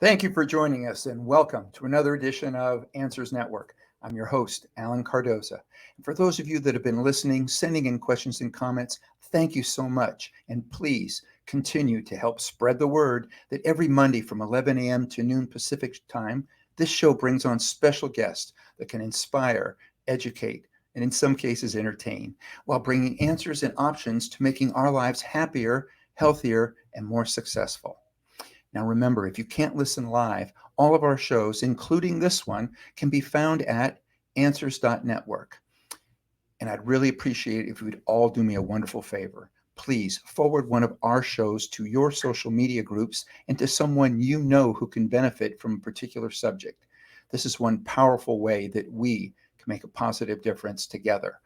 Thank you for joining us and welcome to another edition of Answers Network. I'm your host, Alan Cardoza. And for those of you that have been listening, sending in questions and comments, thank you so much. And please continue to help spread the word that every Monday from 11 a.m. to noon Pacific time, this show brings on special guests that can inspire, educate, and in some cases entertain, while bringing answers and options to making our lives happier, healthier, and more successful. Now, remember, if you can't listen live, all of our shows, including this one, can be found at answers.network. And I'd really appreciate it if you would all do me a wonderful favor. Please forward one of our shows to your social media groups and to someone you know who can benefit from a particular subject. This is one powerful way that we can make a positive difference together.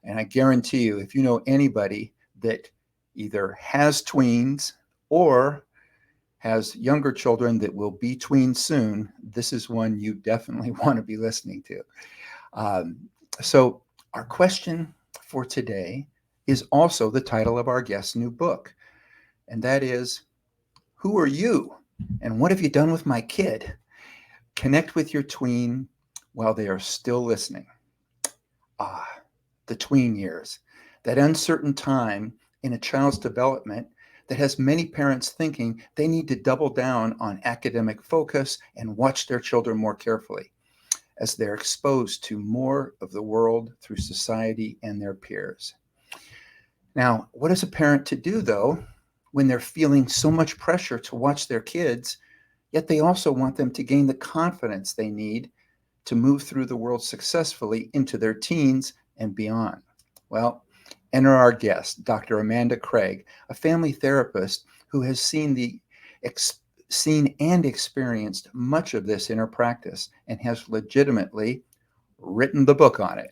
And I guarantee you, if you know anybody that either has tweens or has younger children that will be tweens soon, this is one you definitely want to be listening to. So our question for today is also the title of our guest's new book, and that is, Who Are You? And What Have You Done with My Kid? Connect with your tween while they are still listening. The tween years, that uncertain time in a child's development that has many parents thinking they need to double down on academic focus and watch their children more carefully as they're exposed to more of the world through society and their peers. Now, what is a parent to do, though, when they're feeling so much pressure to watch their kids, yet they also want them to gain the confidence they need to move through the world successfully into their teens and beyond? Well, enter our guest, Dr. Amanda Craig, a family therapist who has seen and experienced much of this in her practice and has legitimately written the book on it.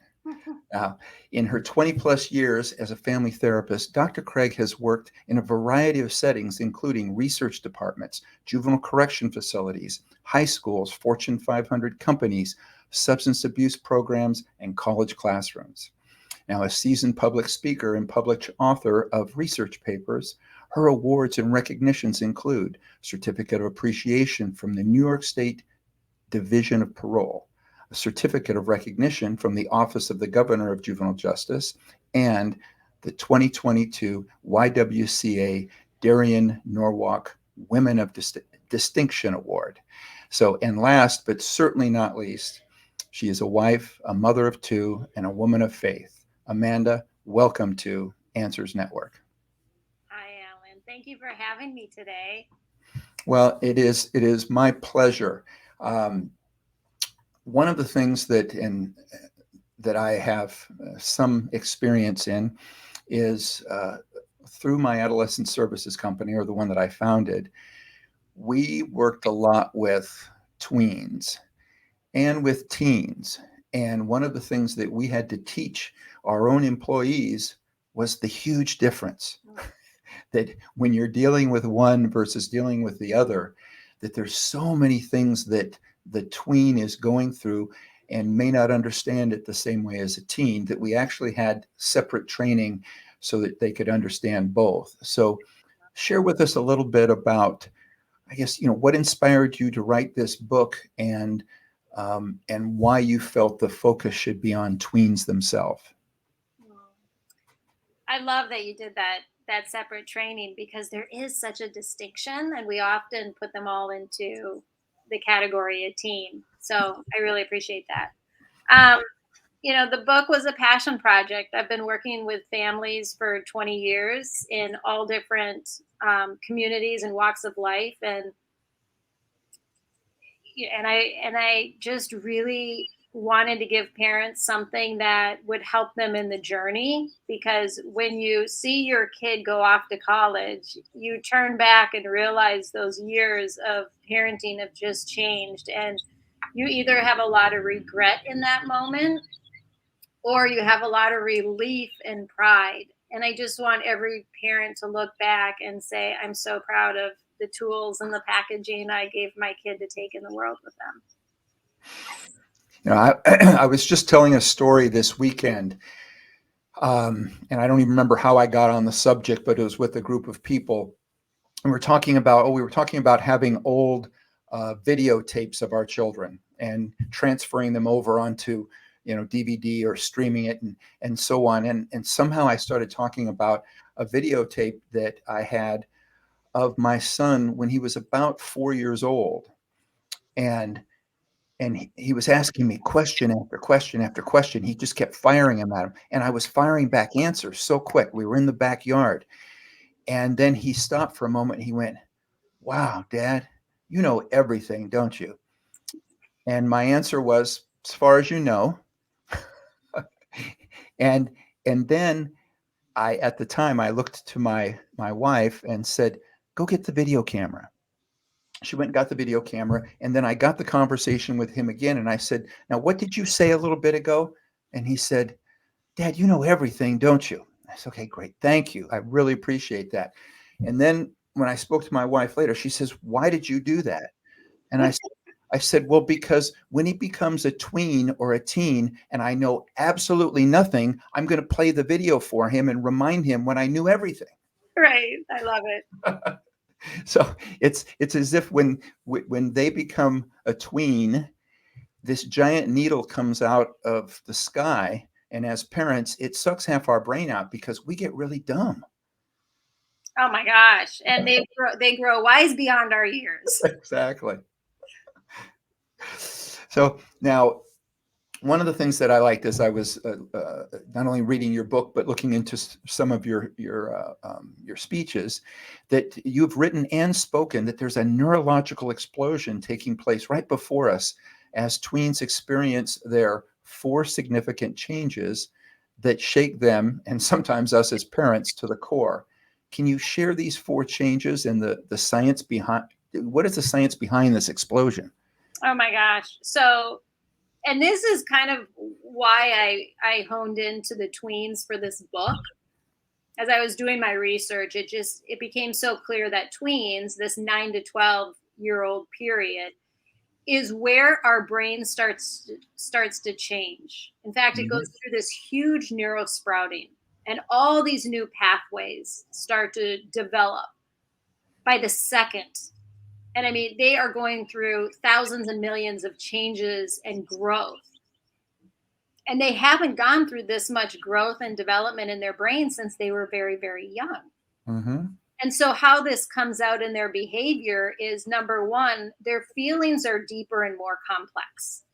Now, in her 20 plus years as a family therapist, Dr. Craig has worked in a variety of settings, including research departments, juvenile correction facilities, high schools, Fortune 500 companies, substance abuse programs, and college classrooms. Now, a seasoned public speaker and published author of research papers, her awards and recognitions include Certificate of Appreciation from the New York State Division of Parole, a Certificate of Recognition from the Office of the Governor of Juvenile Justice, and the 2022 YWCA Darien Norwalk Women of Distinction Award. So, and last but certainly not least, she is a wife, a mother of two, and a woman of faith. Amanda, welcome to Answers Network. Hi, Alan. Thank you for having me today. Well, it is my pleasure. One of the things that I have some experience in is through my adolescent services company, or the one that I founded. We worked a lot with tweens and with teens. And one of the things that we had to teach our own employees was the huge difference that when you're dealing with one versus dealing with the other, that there's so many things that the tween is going through and may not understand it the same way as a teen, that we actually had separate training so that they could understand both. So share with us a little bit about, I guess, what inspired you to write this book, and why you felt the focus should be on tweens themselves. I love that you did that separate training, because there is such a distinction, and we often put them all into the category of teen. So I really appreciate that. The book was a passion project. I've been working with families for 20 years in all different communities and walks of life, and I just really wanted to give parents something that would help them in the journey, because when you see your kid go off to college, you turn back and realize those years of parenting have just changed, and you either have a lot of regret in that moment, or you have a lot of relief and pride. And I just want every parent to look back and say, I'm so proud of the tools and the packaging I gave my kid to take in the world with them. I was just telling a story this weekend, and I don't even remember how I got on the subject, but it was with a group of people, and we were talking about having old videotapes of our children and transferring them over onto DVD or streaming it and so on. And somehow I started talking about a videotape that I had of my son when he was about 4 years old. And he was asking me question after question after question. He just kept firing them at him. And I was firing back answers so quick. We were in the backyard. And then he stopped for a moment. And he went, "Wow, Dad, you know everything, don't you?" And my answer was, "As far as you know." and and then at the time I looked to my wife and said, "Go get the video camera." She went and got the video camera, and then I got the conversation with him again, and I said, "Now, what did you say a little bit ago?" And he said, "Dad, you know everything, don't you?" I said, "Okay, great. Thank you. I really appreciate that." And then when I spoke to my wife later, she says, "Why did you do that?" And I said, "Well, because when he becomes a tween or a teen and I know absolutely nothing, I'm going to play the video for him and remind him when I knew everything." Right. I love it. So it's as if when they become a tween, this giant needle comes out of the sky, and as parents, it sucks half our brain out because we get really dumb. Oh my gosh. And they grow wise beyond our years. Exactly. So now, one of the things that I liked as I was not only reading your book but looking into some of your speeches, that you've written and spoken that there's a neurological explosion taking place right before us as tweens experience their four significant changes that shake them and sometimes us as parents to the core. Can you share these four changes and the science behind? What is the science behind this explosion? Oh my gosh. So, and this is kind of why I honed into the tweens for this book. As I was doing my research, it became so clear that tweens, this 9 to 12-year-old period, is where our brain starts to change. In fact, it Mhm. goes through this huge neurosprouting, and all these new pathways start to develop by the second. And I mean, they are going through thousands and millions of changes and growth. And they haven't gone through this much growth and development in their brain since they were very, very young. Mhm. And so, how this comes out in their behavior is number one, their feelings are deeper and more complex.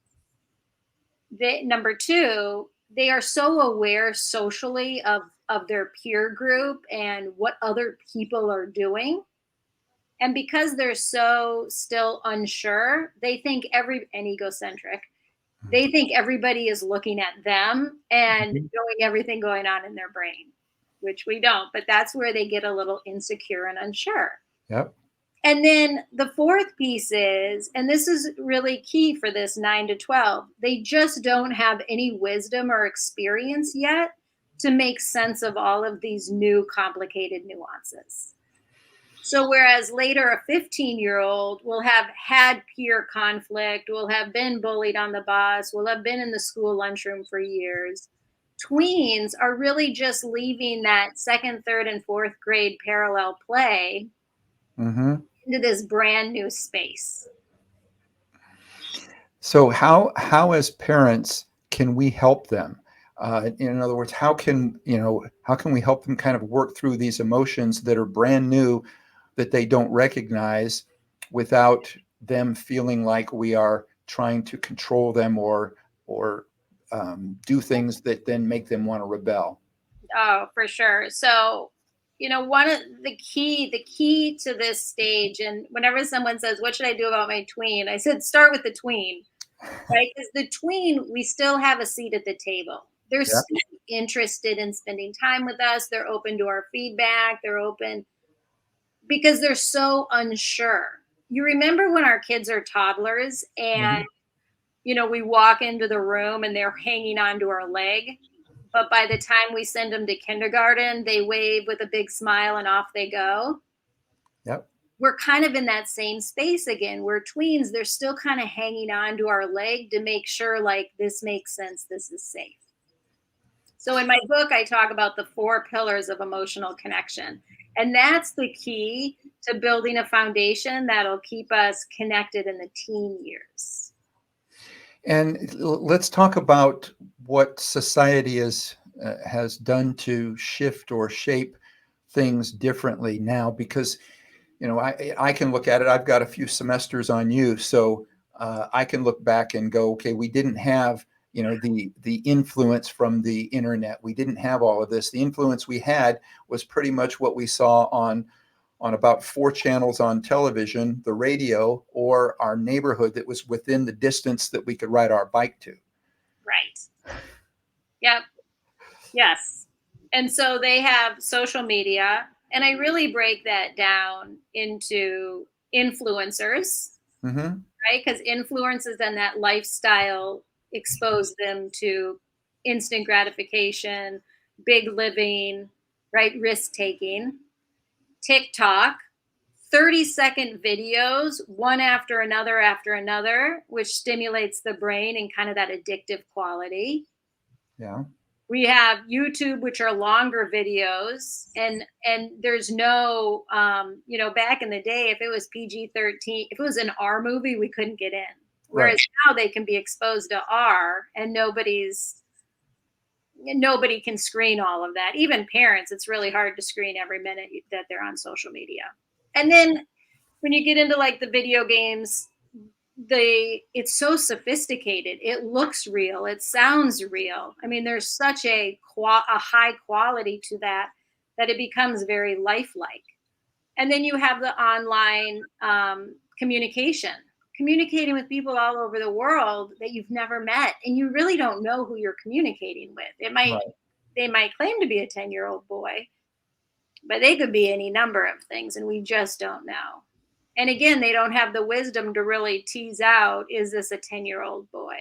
Number two, they are so aware socially of their peer group and what other people are doing. And because they're so still unsure, they think and egocentric, they think everybody is looking at them and Mhm. knowing everything going on in their brain, which we don't. But that's where they get a little insecure and unsure. Yep. And then the fourth piece is, and this is really key for this 9 to 12, they just don't have any wisdom or experience yet to make sense of all of these new complicated nuances. So, whereas later a 15-year-old will have had peer conflict, will have been bullied on the bus, will have been in the school lunchroom for years, tweens are really just leaving that second, third, and fourth grade parallel play Mhm. into this brand new space. So how as parents can we help them? In other words, how can we help them kind of work through these emotions that are brand new that they don't recognize without them feeling like we are trying to control them or do things that then make them want to rebel? Oh, for sure. So, one of the key to this stage, and whenever someone says, "What should I do about my tween?" I said, "Start with the tween." Right? Because the tween, we still have a seat at the table. They're Yeah. still interested in spending time with us. They're open to our feedback. They're open because they're so unsure. You remember when our kids are toddlers and, Mhm. we walk into the room and they're hanging onto our leg. But by the time we send them to kindergarten, they wave with a big smile and off they go. Yep. We're kind of in that same space again. We're tweens, they're still kind of hanging on to our leg to make sure, like, this makes sense, this is safe. So in my book, I talk about the four pillars of emotional connection. And that's the key to building a foundation that'll keep us connected in the teen years. And let's talk about what society has done to shift or shape things differently now, because I can look at it. I've got a few semesters on you, so I can look back and go, okay, we didn't have the influence from the internet. We didn't have all of this. The influence we had was pretty much what we saw on about 4 channels on television, the radio, or our neighborhood that was within the distance that we could ride our bike to. Right. Yep. Yes. And so they have social media, and I really break that down into influencers, Mm-hmm. right? Because influences and that lifestyle expose them to instant gratification, big living, right? Risk taking. TikTok, 30-second videos, one after another, which stimulates the brain and kind of that addictive quality. Yeah. We have YouTube, which are longer videos, and there's no, back in the day, if it was PG-13, if it was an R movie, we couldn't get in. Right. Whereas now they can be exposed to R, and nobody can screen all of that. Even parents, it's really hard to screen every minute that they're on social media. And then when you get into like the video games, it's so sophisticated. It looks real. It sounds real. I mean, there's such a high quality to that it becomes very lifelike. And then you have the online communicating with people all over the world that you've never met, and you really don't know who you're communicating with. Right. They might claim to be a 10-year-old boy, but they could be any number of things, and we just don't know. And again, they don't have the wisdom to really tease out, is this a 10-year-old boy?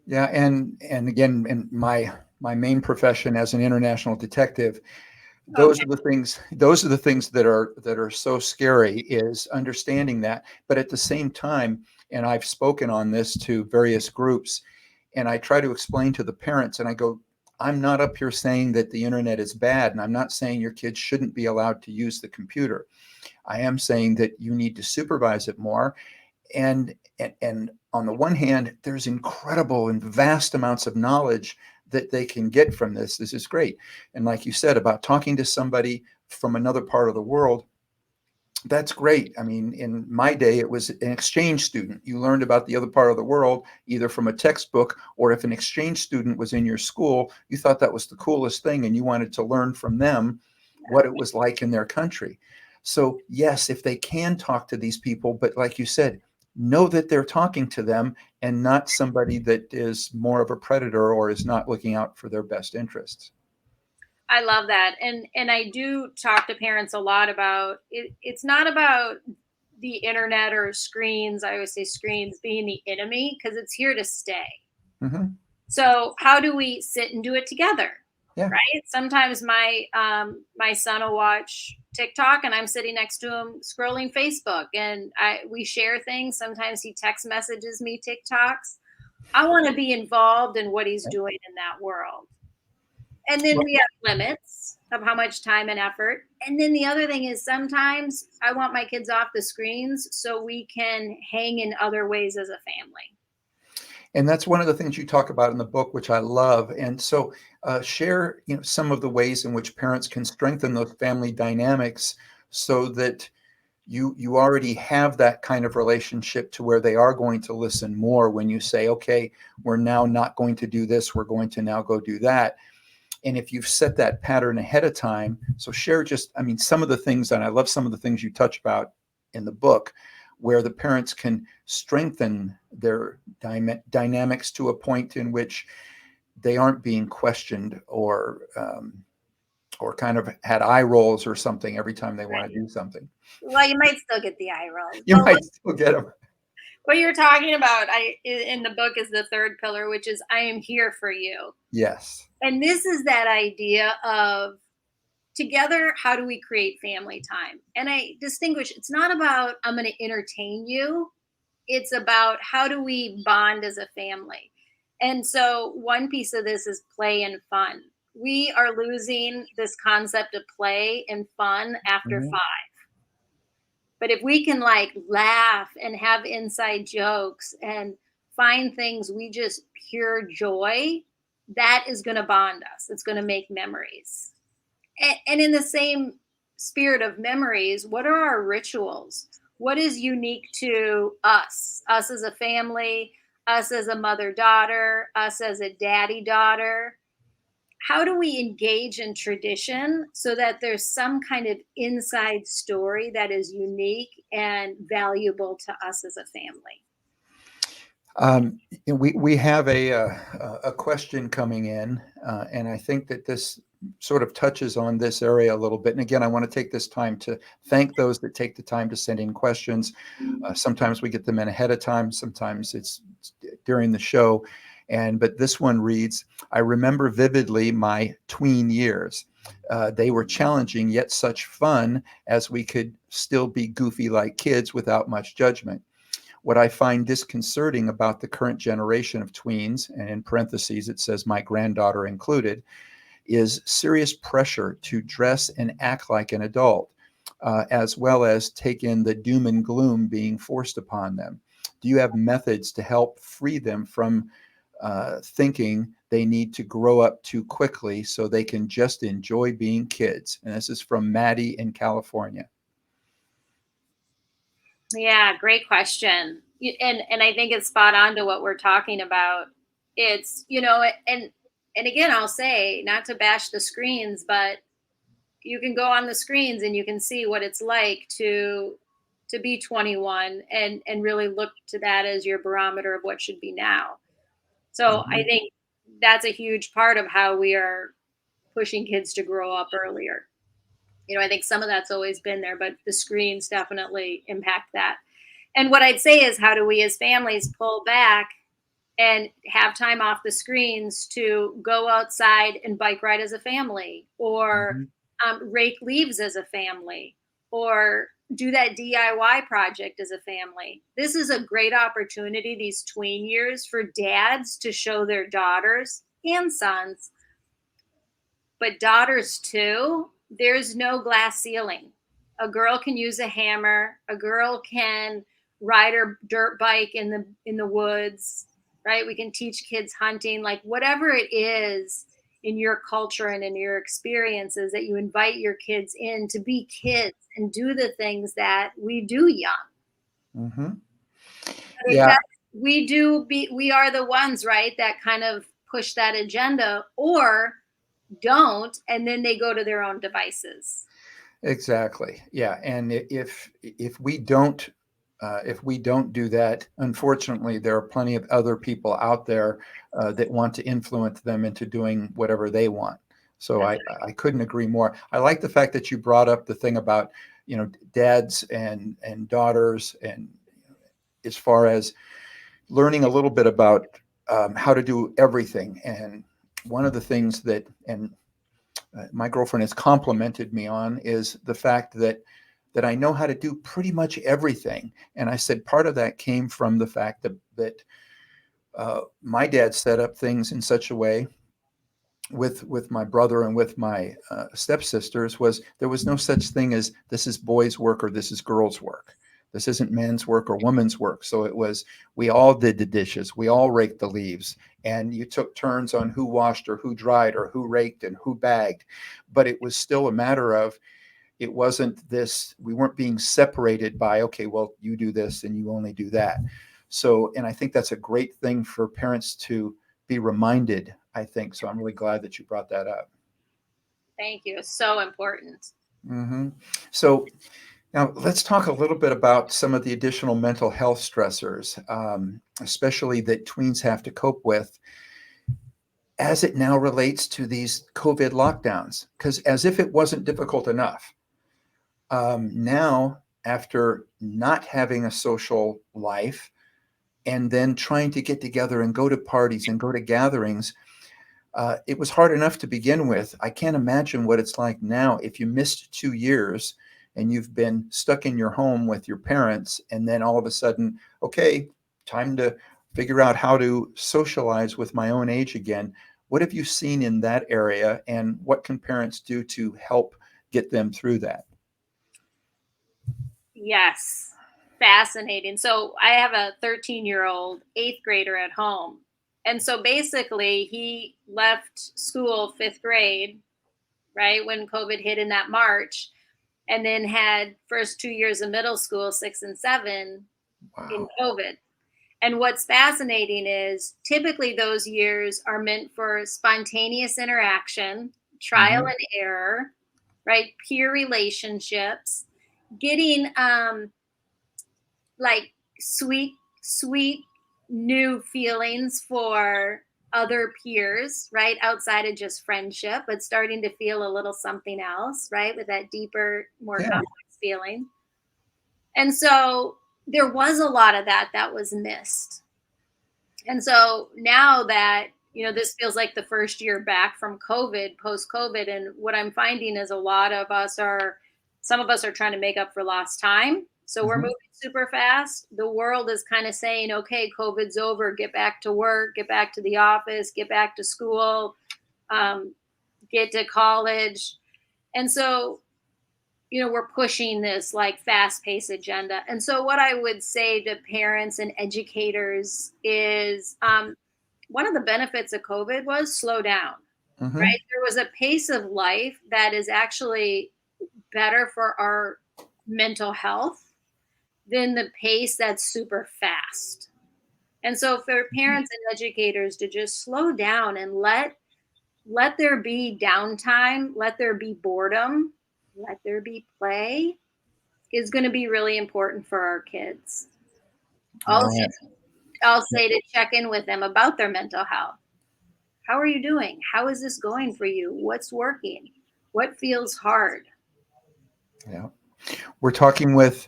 Yeah, and again, in my main profession as an international detective, those Okay. are the things that are so scary, is understanding that. But at the same time, and I've spoken on this to various groups, and I try to explain to the parents, and I go, I'm not up here saying that the internet is bad, and I'm not saying your kids shouldn't be allowed to use the computer. I am saying that you need to supervise it more. And on the one hand, there's incredible and vast amounts of knowledge that they can get from this. This is great. And like you said about talking to somebody from another part of the world, that's great. I mean, in my day, it was an exchange student. You learned about the other part of the world either from a textbook, or if an exchange student was in your school, you thought that was the coolest thing and you wanted to learn from them what it was like in their country. So, yes, if they can talk to these people, but like you said, know that they're talking to them and not somebody that is more of a predator or is not looking out for their best interests. I love that. And I do talk to parents a lot about it. It's not about the internet or screens. I always say screens being the enemy, because it's here to stay. Hmm. So how do we sit and do it together? Yeah. Right? Sometimes my son will watch TikTok and I'm sitting next to him scrolling Facebook, and we share things. Sometimes he text messages me TikToks. I want to be involved in what he's doing in that world. And then we have limits of how much time and effort. And then the other thing is, sometimes I want my kids off the screens so we can hang in other ways as a family. And that's one of the things you talk about in the book, which I love. And so, share some of the ways in which parents can strengthen those family dynamics, so that you already have that kind of relationship to where they are going to listen more when you say, okay, we're now not going to do this, we're going to now go do that. And if you've set that pattern ahead of time, so share just, I mean, some of the things, and I love some of the things you touch about in the book, where the parents can strengthen their dynamics to a point in which they aren't being questioned or kind of had eye rolls or something every time they want to Right. do something. Well, you might still get the eye rolls. You might still get them. What you're talking about in the book is the third pillar, which is I am here for you. Yes. And this is that idea of, together, how do we create family time? And I distinguish, it's not about I'm going to entertain you. It's about how do we bond as a family. And so one piece of this is play and fun. we are losing this concept of play and fun after Mhm. 5. But if we can like laugh and have inside jokes and find things we just pure joy, that is going to bond us. It's going to make memories. And in the same spirit of memories, what are our rituals? What is unique to us as a family, us as a mother daughter, us as a daddy daughter? How do we engage in tradition so that there's some kind of inside story that is unique and valuable to us as a family? We have a question coming in, and I think that this sort of touches on this area a little bit. And again, I want to take this time to thank those that take the time to send in questions. Sometimes we get them in ahead of time, sometimes it's during the show. But this one reads, I remember vividly my tween years. They were challenging, yet such fun as we could still be goofy like kids without much judgment. What I find disconcerting about the current generation of tweens, and in parentheses it says my granddaughter included, is serious pressure to dress and act like an adult, as well as take in the doom and gloom being forced upon them. Do you have methods to help free them from thinking they need to grow up too quickly so they can just enjoy being kids? And this is from Maddie in California. Yeah, great question. And I think it's spot on to what we're talking about. It's, and again, I'll say, not to bash the screens, but you can go on the screens and you can see what it's like to be 21 and really look to that as your barometer of what should be now. So I Mhm. think that's a huge part of how we are pushing kids to grow up earlier. I think some of that's always been there, but the screens definitely impact that. And what I'd say is, how do we as families pull back and have time off the screens to go outside and bike ride as a family, or Mhm. rake leaves as a family, or do that DIY project as a family? This is a great opportunity, these tween years, for dads to show their daughters and sons, but daughters too, there's no glass ceiling. A girl can use a hammer, a girl can ride her dirt bike in the woods, right? We can teach kids hunting, like whatever it is in your culture and in your experiences, that you invite your kids in to be kids and do the things that we do young. Mhm. Yeah, That we are the ones, right, that kind of push that agenda, or don't, and then they go to their own devices. exactly. Yeah, and if we don't do that, unfortunately, there are plenty of other people out there that want to influence them into doing whatever they want. So That's I couldn't agree more. I like the fact that you brought up the thing about dads and daughters, and as far as learning a little bit about how to do everything. And one of the things that and my girlfriend has complimented me on is the fact that I know how to do pretty much everything. And I said part of that came from the fact that my dad set up things in such a way with my brother and with my stepsisters was there was no such thing as this is boys' work or this is girls' work. This isn't men's work or women's work. So it was we all did the dishes, we all raked the leaves, and you took turns on who washed or who dried or who raked and who bagged. But it was still a matter of it wasn't this we weren't being separated by okay, well you do this and you only do that. So and I think that's a great thing for parents to be reminded, I think. So I'm really glad that you brought that up. Thank you. It's so important. Hmm. So now let's talk a little bit about some of the additional mental health stressors, especially that tweens have to cope with as it now relates to these COVID lockdowns. Because as if it wasn't difficult enough, now after not having a social life and then trying to get together and go to parties and go to gatherings, it was hard enough to begin with. I can't imagine what it's like now if you missed 2 years and you've been stuck in your home with your parents, and then all of a sudden, okay, time to figure out how to socialize with my own age again. What have you seen in that area, and what can parents do to help get them through that? Yes. Fascinating. So I have a 13-year-old eighth grader at home. And so basically, he left school fifth grade, right, when COVID hit in that March, and then had first 2 years of middle school, six and seven, in Wow. COVID. And what's fascinating is typically those years are meant for spontaneous interaction, trial Hmm. and error, right? Peer relationships, getting like sweet new feelings for other peers, right? Outside of just friendship, but starting to feel a little something else, right? With that deeper, more Yeah. complex feeling. And so there was a lot of that was missed. And so now that, this feels like the first year back from COVID, post COVID, and what I'm finding is some of us are trying to make up for lost time. So we're Hmm. moving super fast. The world is kind of saying, okay, COVID's over, get back to work, get back to the office, get back to school, um, get to college. And so we're pushing this like fast paced agenda. And so, what I would say to parents and educators is one of the benefits of COVID was slow down, Hmm. right? There was a pace of life that is actually better for our mental health than the pace that's super fast. And so, for parents and educators to just slow down and let there be downtime, let there be boredom, let there be play, is going to be really important for our kids. All Also, right. I'll say to check in with them about their mental health. How are you doing? How is this going for you? What's working? What feels hard? Yeah. We're talking with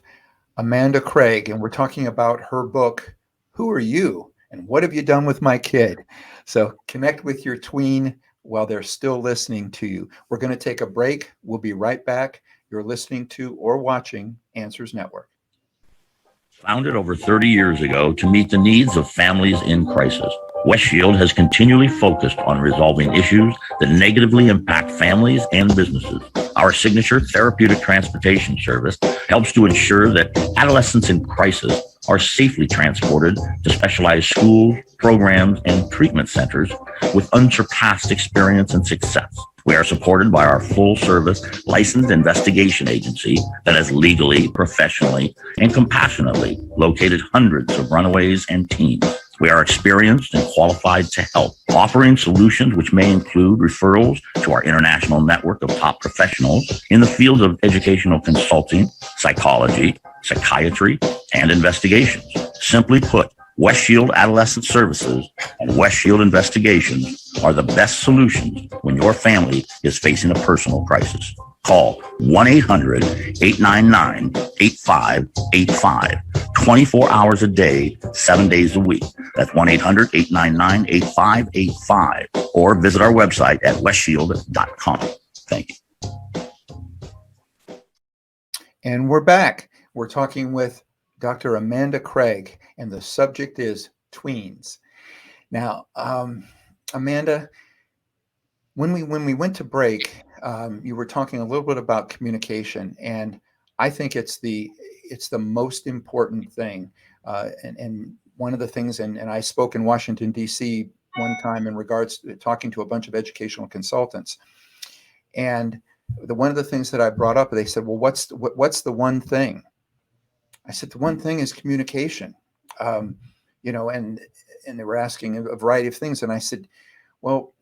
Amanda Craig, and we're talking about her book, Who Are You? And What Have You Done with My Kid? So connect with your tween while they're still listening to you. We're going to take a break. We'll be right back. You're listening to or watching Answers Network. Founded over 30 years ago to meet the needs of families in crisis, West Shield has continually focused on resolving issues that negatively impact families and businesses. Our signature therapeutic transportation service helps to ensure that adolescents in crisis are safely transported to specialized schools, programs, and treatment centers with unsurpassed experience and success. We are supported by our full-service licensed investigation agency that has legally, professionally, and compassionately located hundreds of runaways and teens. We are experienced and qualified to help, offering solutions which may include referrals to our international network of top professionals in the fields of educational consulting, psychology, psychiatry, and investigations. Simply put, West Shield Adolescent Services and West Shield Investigations are the best solutions when your family is facing a personal crisis. Call 1-800-899-8585, 24 hours a day, 7 days a week. That's 1-800-899-8585, or visit our website at westshield.com. Thank you. And we're back. We're talking with Dr. Amanda Craig, and the subject is tweens. Now, Amanda, when we went to break, you were talking a little bit about communication, and I think it's the most important thing. And one of the things, and I spoke in Washington D.C. one time in regards to talking to a bunch of educational consultants, and one of the things that I brought up, they said, "Well, what's the one thing?" I said, "The one thing is communication." Um, and they were asking a variety of things, and I said, "Well,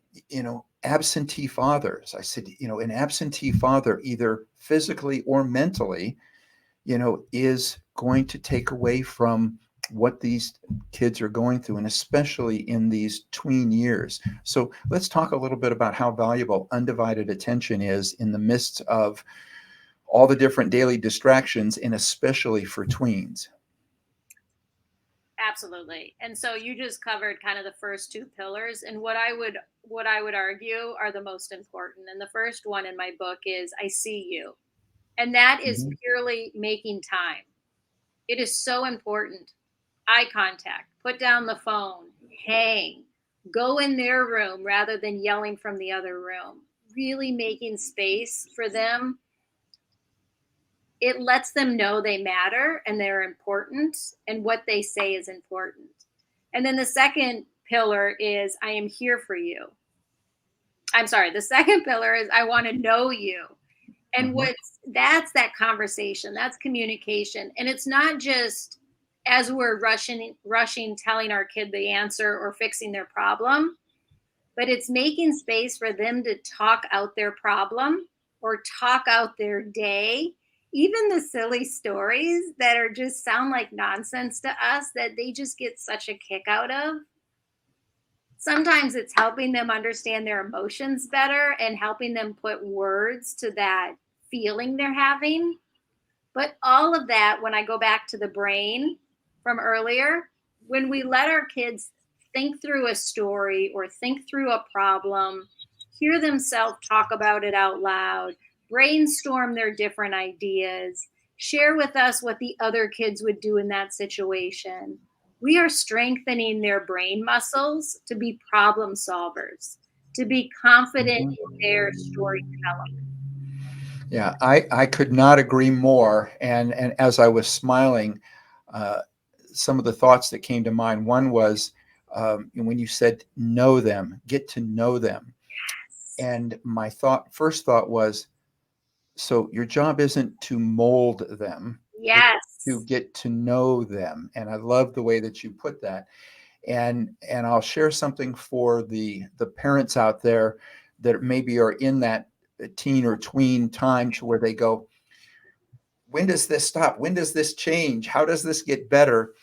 absentee fathers." I said, "An absentee father, either physically or mentally, is going to take away from what these kids are going through, and especially in these tween years." So let's talk a little bit about how valuable undivided attention is in the midst of all the different daily distractions, and especially for tweens. Absolutely. And so you just covered kind of the first two pillars, and what I would argue are the most important. And the first one in my book is I see you. And that is Mhm. purely making time. It is so important. Eye contact, put down the phone, hang, Go in their room rather than yelling from the other room. Really making space for them. It lets them know they matter and they're important and what they say is important. And then the second pillar is I am here for you. I'm sorry, the second pillar is I want to know you. And Mhm. that's that conversation, that's communication. And it's not just as we're rushing telling our kid the answer or fixing their problem, but it's making space for them to talk out their problem or talk out their day, even the silly stories that are just sound like nonsense to us that they just get such a kick out of. Sometimes it's helping them understand their emotions better and helping them put words to that feeling they're having. But all of that, when I go back to the brain from earlier, when we let our kids think through a story or think through a problem, hear themselves talk about it out loud, brainstorm their different ideas, share with us what the other kids would do in that situation, we are strengthening their brain muscles to be problem solvers, to be confident Mhm. in their storytelling. Yeah, I could not agree more. And as I was smiling, uh, some of the thoughts that came to mind. One was when you said know them, get to know them, and my first thought was, so your job isn't to mold them; it's to Yes. get to know them. And I love the way that you put that. And I'll share something for the parents out there that maybe are in that teen or tween time to where they go, when does this stop? When does this change? How does this get better?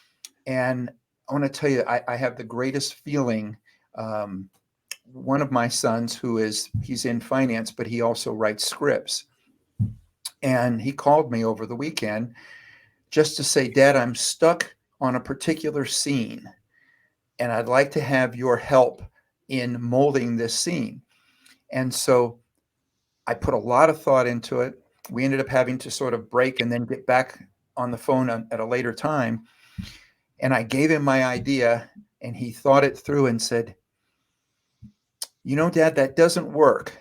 And I want to tell you, I have the greatest feeling. Um, One of my sons, he's in finance, but he also writes scripts. And he called me over the weekend just to say, Dad, I'm stuck on a particular scene, and I'd like to have your help in molding this scene. And so I put a lot of thought into it. We ended up having to sort of break and then get back on the phone at a later time. And I gave him my idea, and he thought it through and said, Dad, that doesn't work.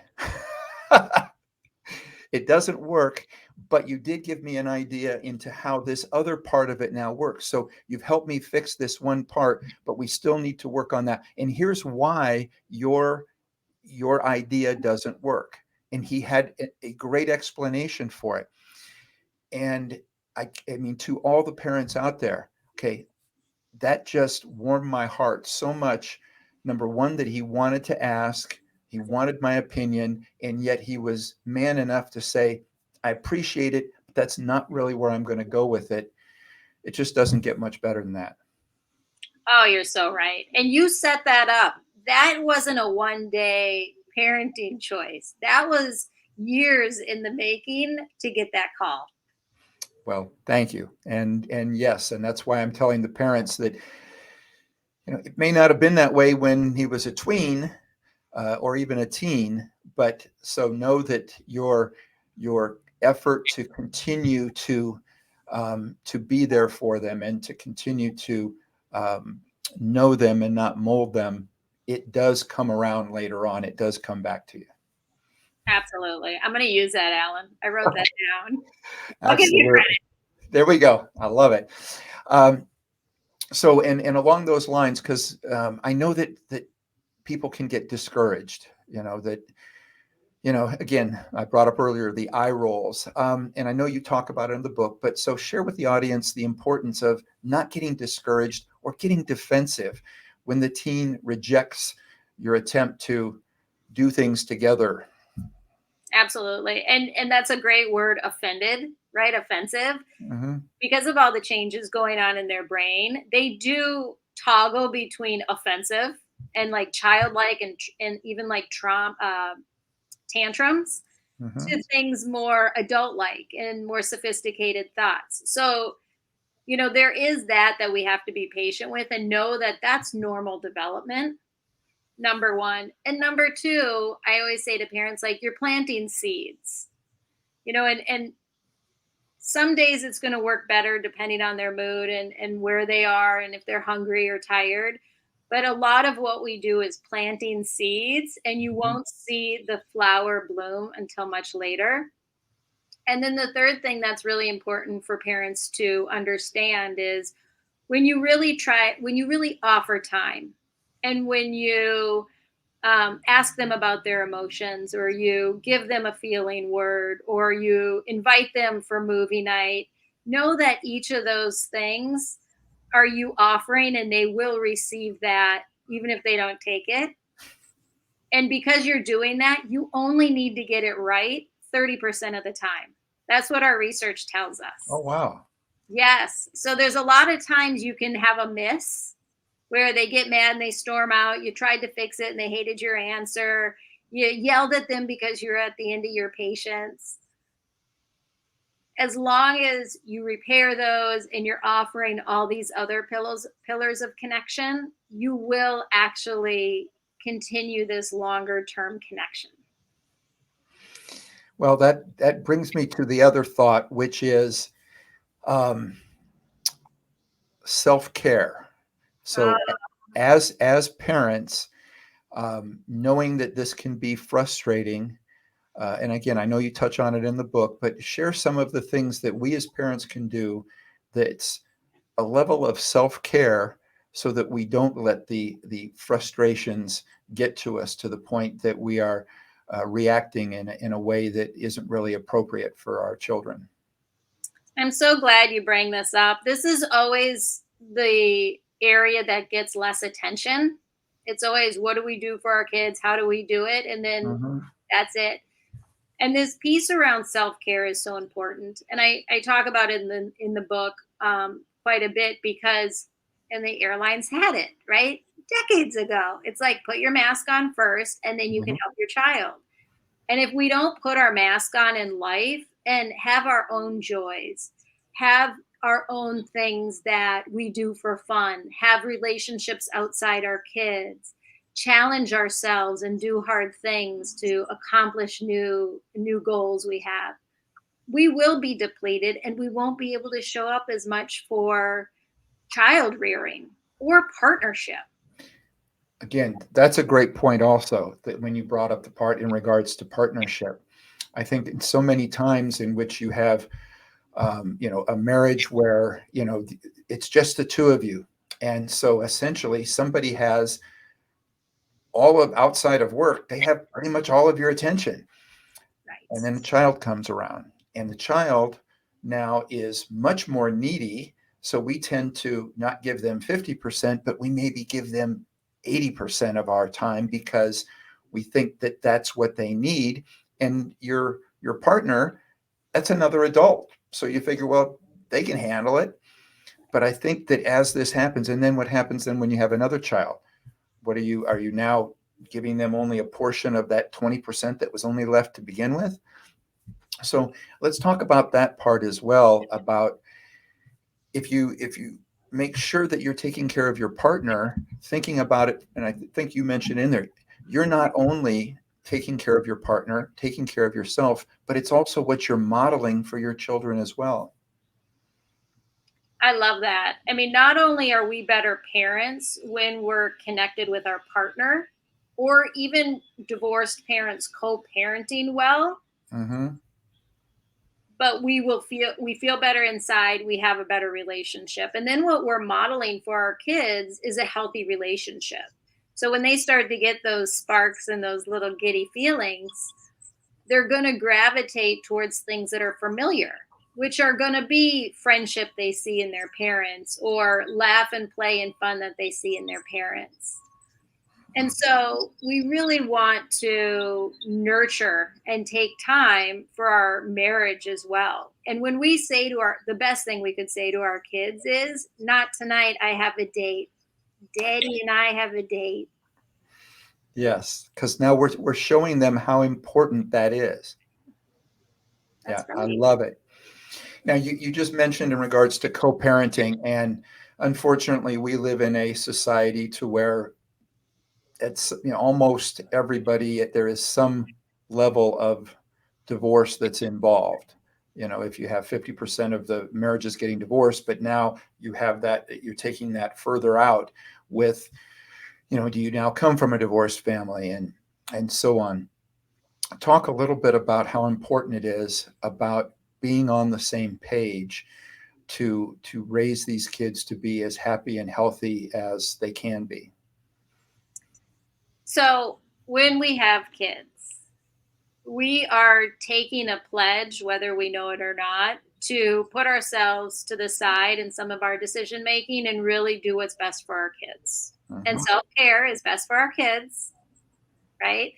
It doesn't work, but you did give me an idea into how this other part of it now works. So you've helped me fix this one part, but we still need to work on that. And here's why your idea doesn't work. And he had a great explanation for it. And I mean, to all the parents out there, okay, that just warmed my heart so much. Number one, that he wanted to ask, he wanted my opinion, and yet he was man enough to say, I appreciate it, but that's not really where I'm going to go with it. It just doesn't get much better than that. Oh, you're so right. And you set that up. That wasn't a one day parenting choice. That was years in the making to get that call. Well, thank you. And yes, and that's why I'm telling the parents that it may not have been that way when he was a tween, or even a teen, but so know that your effort to continue to be there for them and to continue to um, know them and not mold them, it does come around later on. It does come back to you. Absolutely. I'm going to use that, Alan. I wrote that down. I'll give you Absolutely. credit. There we go. I love it. Um, so and along those lines, because I know that people can get discouraged. Again, I brought up earlier the eye rolls, and I know you talk about it in the book, but so share with the audience the importance of not getting discouraged or getting defensive when the teen rejects your attempt to do things together. Absolutely. And that's a great word, offended, right? Offensive. Hmm. Because of all the changes going on in their brain, they do toggle between offensive and like childlike and even like trauma tantrums Hmm. to things more adult like and more sophisticated thoughts. So, there is that we have to be patient with and know that that's normal development. Number one. And number two, I always say to parents, like, you're planting seeds, and some days it's going to work better depending on their mood and where they are and if they're hungry or tired. But a lot of what we do is planting seeds, and you Mhm. won't see the flower bloom until much later. And then the third thing that's really important for parents to understand is when you really offer time, and when you ask them about their emotions, or you give them a feeling word, or you invite them for movie night, know that each of those things are you offering, and they will receive that even if they don't take it. And because you're doing that, you only need to get it right 30% of the time. That's what our research tells Oh, us. wow. Yes. So there's a lot of times you can have a miss where they get mad and they storm out. You tried to fix it and they hated your answer. You yelled at them because you're at the end of your patience. As long as you repair those and you're offering all these other pillars of connection, you will actually continue this longer term connection. Well, that brings me to the other thought, which is um, self-care. So, Uh, as parents, knowing that this can be frustrating, and again, I know you touch on it in the book, but share some of the things that we as parents can do that's a level of self-care so that we don't let the frustrations get to us to the point that we are reacting in a way that isn't really appropriate for our children. I'm so glad you bring this up. This is always the area that gets less attention. It's always, what do we do for our kids? How do we do it? And then Mhm. that's it. And this piece around self-care is so important. And I talk about it in the book quite a bit, because and the airlines had it, right? Decades ago. It's like, put your mask on first and then you can Mhm. help your child. And if we don't put our mask on in life and have our own joys, have our own things that we do for fun, have relationships outside our kids, challenge ourselves and do hard things to accomplish new goals we have, we will be depleted and we won't be able to show up as much for child rearing or partnership. Again, that's a great point also, that when you brought up the part in regards to partnership. I think in so many times in which you have a marriage where, it's just the two of you. And so essentially somebody has all of outside of work, they have pretty much all of your attention. Right. And then the child comes around, and the child now is much more needy. So we tend to not give them 50%, but we maybe give them 80% of our time because we think that that's what they need. And your partner, that's another adult. So you figure, well, they can handle it. But I think that as this happens, and then what happens then when you have another child? Are you now giving them only a portion of that 20% that was only left to begin with? So let's talk about that part as well, about if you make sure that you're taking care of your partner, thinking about it, and I think you mentioned in there, you're not only taking care of your partner, taking care of yourself, but it's also what you're modeling for your children as well. I love that. I mean, not only are we better parents when we're connected with our partner, or even divorced parents co-parenting well, Hmm. but we feel better inside, we have a better relationship. And then what we're modeling for our kids is a healthy relationship. So when they start to get those sparks and those little giddy feelings, they're going to gravitate towards things that are familiar, which are going to be friendship they see in their parents, or laugh and play and fun that they see in their parents. And so we really want to nurture and take time for our marriage as well. And when we say the best thing we could say to our kids is, not tonight, I have a date. Daddy and I have a date. Yes, because now we're showing them how important that is. Yeah, That's I right. love it. Now, you just mentioned in regards to co-parenting, and unfortunately, we live in a society to where it's, almost everybody, there is some level of divorce that's involved. If you have 50% of the marriages getting divorced, but now you have that, you're taking that further out with Do you now come from a divorced family, and so on. Talk a little bit about how important it is about being on the same page to raise these kids to be as happy and healthy as they can be. So when we have kids, we are taking a pledge, whether we know it or not, to put ourselves to the side in some of our decision making and really do what's best for our kids. And Mhm. self care is best for our kids, right?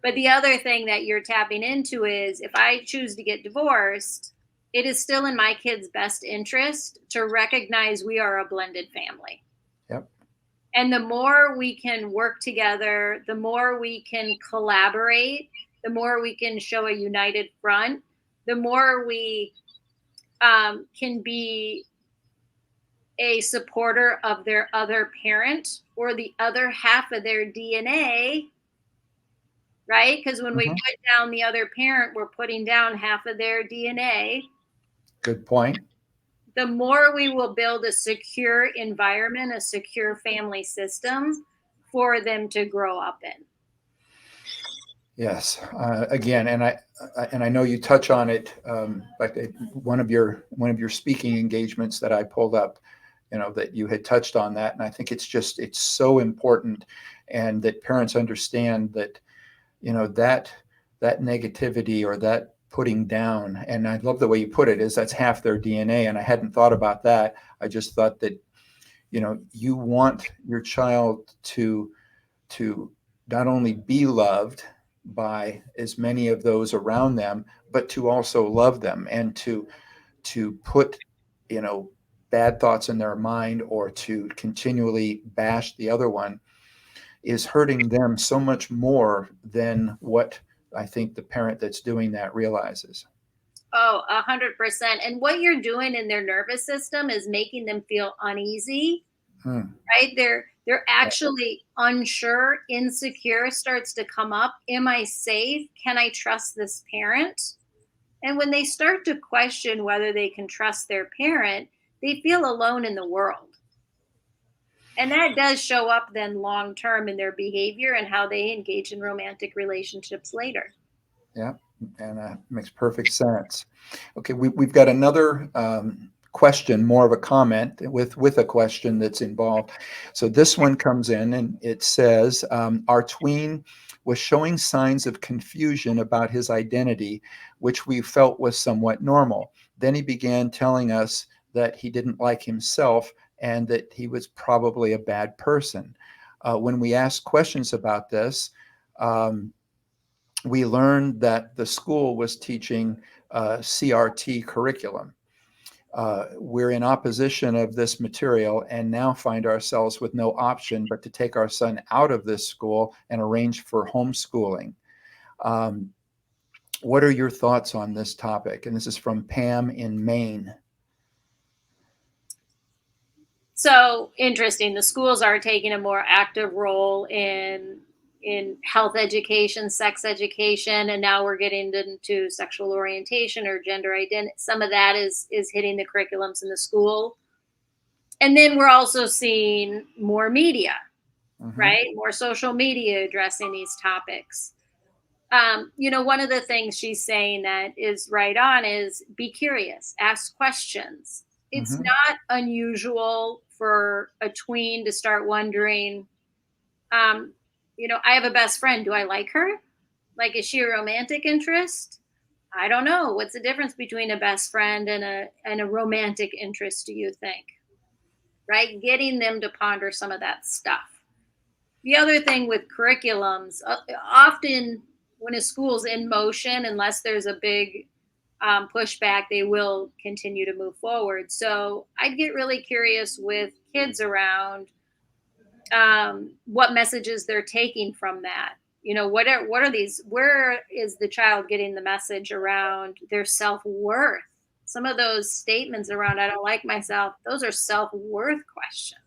But the other thing that you're tapping into is if I choose to get divorced, it is still in my kids' best interest to recognize we are a blended family. Yep. And the more we can work together, the more we can collaborate, the more we can show a united front, the more we can be a supporter of their other parent or the other half of their DNA, right? Because when we Mhm. put down the other parent, we're putting down half of their DNA. Good point. The more we will build a secure environment, a secure family system for them to grow up in. Yes. Again, and I know you touch on it, like one of your speaking engagements that I pulled up, that you had touched on that, and I think it's so important, and that parents understand that, that negativity or that putting down, and I love the way you put it, is that's half their DNA, and I hadn't thought about that. I just thought that, you want your child to not only be loved by as many of those around them, but to also love them, and to put, you know, bad thoughts in their mind or to continually bash the other one is hurting them so much more than what I think the parent that's doing that realizes. Oh, 100%. And what you're doing in their nervous system is making them feel uneasy, Hmm. right? They're actually unsure, insecure starts to come up. Am I safe? Can I trust this parent? And when they start to question whether they can trust their parent, they feel alone in the world. And that does show up then long term in their behavior and how they engage in romantic relationships later. Yeah, and makes perfect sense. Okay, we've got another question, more of a comment with a question that's involved. So this one comes in and it says, our tween was showing signs of confusion about his identity, which we felt was somewhat normal. Then he began telling us that he didn't like himself and that he was probably a bad person. When we asked questions about this, um, we learned that the school was teaching CRT curriculum. We're in opposition of this material and now find ourselves with no option but to take our son out of this school and arrange for homeschooling. Um, what are your thoughts on this topic? And this is from Pam in Maine. So interesting. The schools are taking a more active role in health education, sex education, and now we're getting into sexual orientation or gender identity. Some of that is hitting the curriculums in the school. And then we're also seeing more media, Mm-hmm. right? More social media addressing these topics. One of the things she's saying that is right on is be curious, ask questions. It's Mm-hmm. not unusual for a tween to start wondering, um, I have a best friend. Do I like her? Like, is she a romantic interest? I don't know. What's the difference between a best friend and a romantic interest, do you think? Right? Getting them to ponder some of that stuff. The other thing with curriculums, often when a school's in motion, unless there's a big pushback, they will continue to move forward. So I'd get really curious with kids around what messages they're taking from that. What are these? Where is the child getting the message around their self worth? Some of those statements around "I don't like myself," those are self worth questions.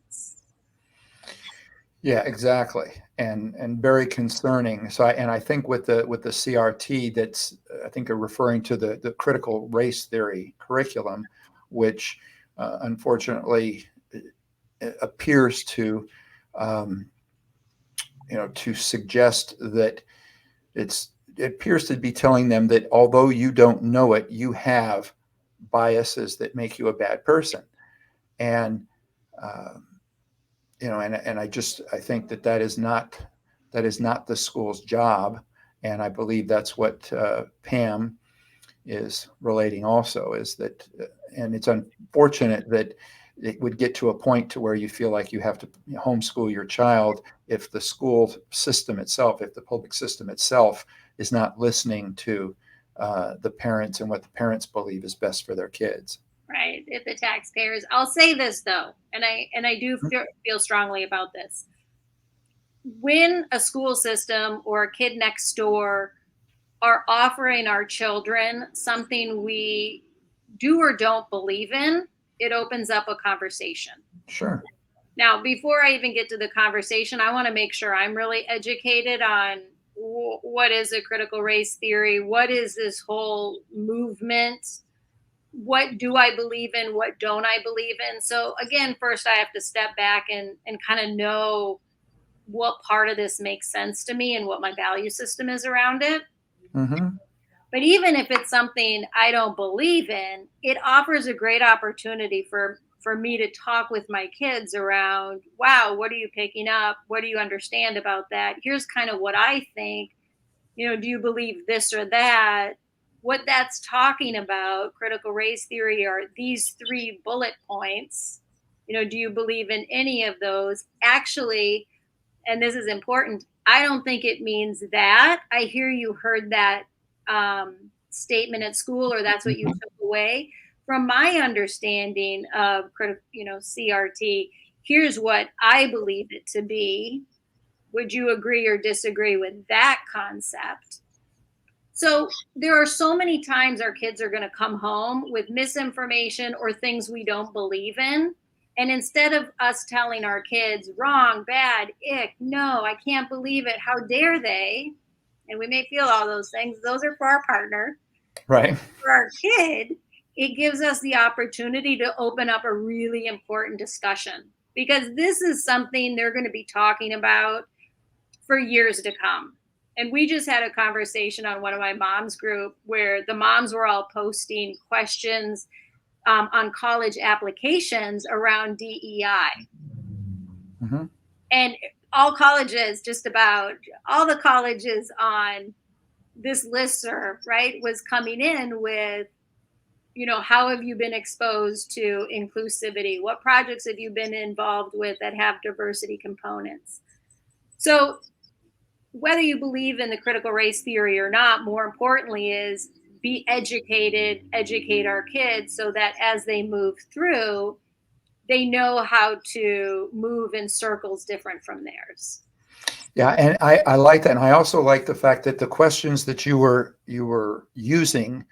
Yeah, exactly, and very concerning. So, I think with the CRT, that's I think are referring to the critical race theory curriculum, which unfortunately appears to um, to suggest that it appears to be telling them that although you don't know it, you have biases that make you a bad person. And, and I think that is not the school's job. And I believe that's what Pam is relating also, is that, and it's unfortunate that it would get to a point to where you feel like you have to homeschool your child if the school system itself, if the public system itself is not listening to the parents and what the parents believe is best for their kids. Right. If the taxpayers, I'll say this though, and I do feel strongly about this. When a school system or a kid next door are offering our children something we do or don't believe in, it opens up a conversation. Sure. Now, before I even get to the conversation, I want to make sure I'm really educated on what is a critical race theory? What is this whole movement? What do I believe in? What don't I believe in? So again, first I have to step back and kind of know what part of this makes sense to me and what my value system is around it. Mm-hmm. But even if it's something I don't believe in, it offers a great opportunity for me to talk with my kids around, wow, what are you picking up? What do you understand about that? Here's kind of what I think. Do you believe this or that? What that's talking about, critical race theory, are these 3 bullet points. Do you believe in any of those? Actually, and this is important, I don't think it means that. I hear you heard that statement at school, or that's what you took away. From my understanding of CRT, here's what I believe it to be. Would you agree or disagree with that concept? So there are so many times our kids are going to come home with misinformation or things we don't believe in. And instead of us telling our kids wrong, bad, ick, no, I can't believe it, how dare they? And we may feel all those things. Those are for our partner. Right. For our kid, it gives us the opportunity to open up a really important discussion, because this is something they're going to be talking about for years to come. And we just had a conversation on one of my mom's group where the moms were all posting questions on college applications around DEI. Mm-hmm. And all colleges, just about all the colleges on this listserv, right, was coming in with, how have you been exposed to inclusivity? What projects have you been involved with that have diversity components? So whether you believe in the critical race theory or not, more importantly is be educated, educate our kids so that as they move through, they know how to move in circles different from theirs. Yeah, and I like that. And I also like the fact that the questions that you were using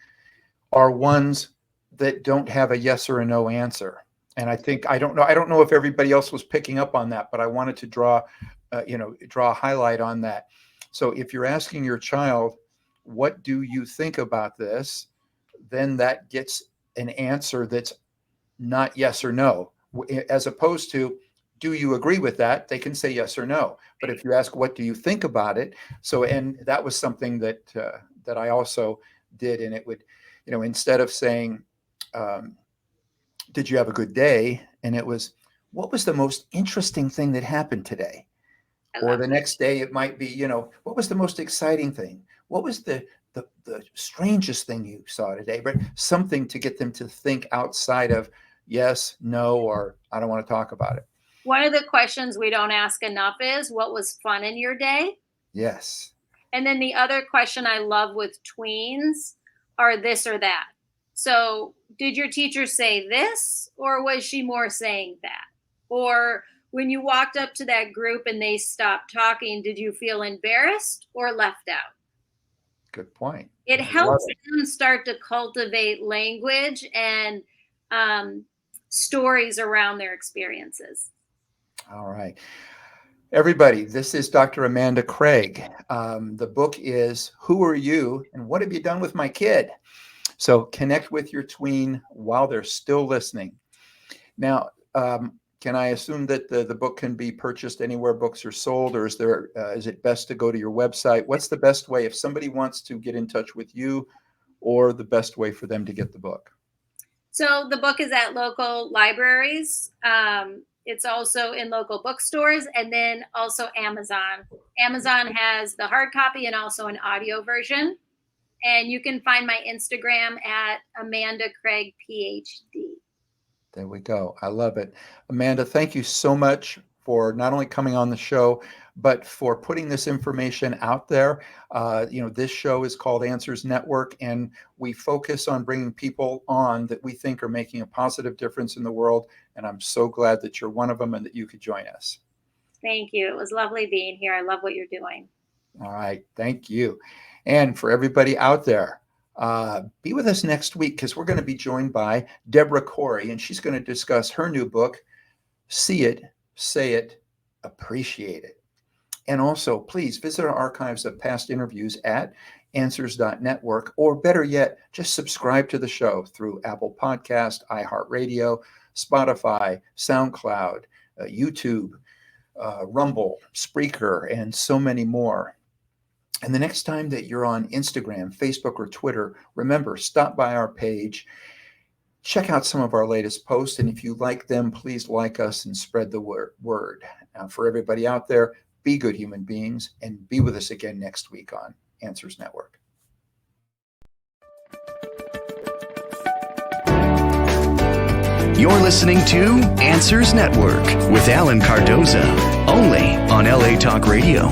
are ones that don't have a yes or a no answer. And I don't know if everybody else was picking up on that, but I wanted to draw a highlight on that. So if you're asking your child, what do you think about this? Then that gets an answer that's not yes or no, as opposed to, do you agree with that? They can say yes or no. But if you ask, what do you think about it? And that was something that I also did. And it would, instead of saying, did you have a good day? And it was, what was the most interesting thing that happened today? Or the next day it might be, what was the most exciting thing? What was the strangest thing you saw today? But something to get them to think outside of yes, no, or I don't want to talk about it. One of the questions we don't ask enough is, what was fun in your day? Yes. And then the other question I love with tweens are this or that. So did your teacher say this, or was she more saying that? Or when you walked up to that group and they stopped talking, did you feel embarrassed or left out? Good point. It helps them start to cultivate language and stories around their experiences. All right. Everybody, this is Dr. Amanda Craig. The book is Who Are You and What Have You Done with My Kid? So connect with your tween while they're still listening. Now, can I assume that the book can be purchased anywhere books are sold, or is it best to go to your website? What's the best way if somebody wants to get in touch with you, or the best way for them to get the book? So the book is at local libraries. It's also in local bookstores, and then also Amazon. Amazon has the hard copy and also an audio version. And you can find my Instagram at Amanda Craig, PhD. There we go. I love it. Amanda, thank you so much for not only coming on the show, but for putting this information out there. This show is called Answers Network, and we focus on bringing people on that we think are making a positive difference in the world. And I'm so glad that you're one of them and that you could join us. Thank you. It was lovely being here. I love what you're doing. All right. Thank you. And for everybody out there, be with us next week, because we're going to be joined by Deborah Corey, and she's going to discuss her new book, See It, Say It, Appreciate It. And also, please visit our archives of past interviews at answers.network, or better yet, just subscribe to the show through Apple Podcast, iHeartRadio, Spotify, SoundCloud, YouTube, Rumble, Spreaker, and so many more. And the next time that you're on Instagram, Facebook, or Twitter, remember, stop by our page, check out some of our latest posts, and if you like them, please like us and spread the word. Now, for everybody out there, be good human beings, and be with us again next week on Answers Network. You're listening to Answers Network with Alan Cardoza, only on LA Talk Radio.